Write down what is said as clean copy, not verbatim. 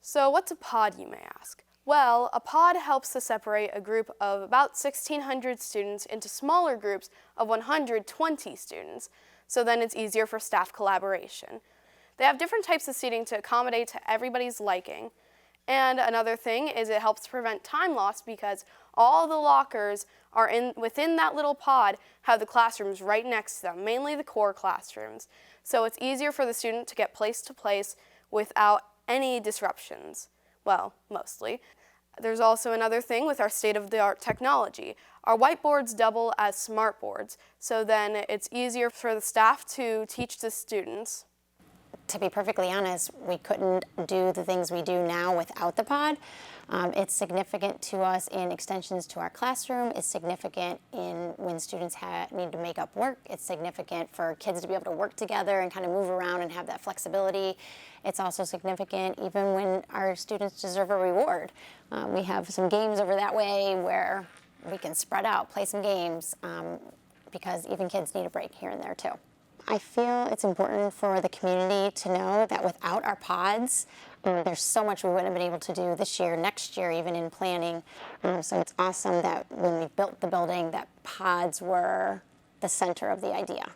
So what's a pod, you may ask? Well, a pod helps to separate a group of about 1,600 students into smaller groups of 120 students, so then it's easier for staff collaboration. They have different types of seating to accommodate to everybody's liking. And another thing is it helps prevent time loss because all the lockers are within that little pod have the classrooms right next to them, mainly the core classrooms. So it's easier for the student to get place to place without any disruptions. Well, mostly. There's also another thing with our state-of-the-art technology. Our whiteboards double as smartboards, so then it's easier for the staff to teach the students. To be perfectly honest, we couldn't do the things we do now without the pod. It's significant to us in extensions to our classroom. It's significant in when students need to make up work. It's significant for kids to be able to work together and kind of move around and have that flexibility. It's also significant even when our students deserve a reward. We have some games over that way where we can spread out, play some games, because even kids need a break here and there too. I feel it's important for the community to know that without our pods, there's so much we wouldn't have been able to do this year, next year, even in planning. So it's awesome that when we built the building, that pods were the center of the idea.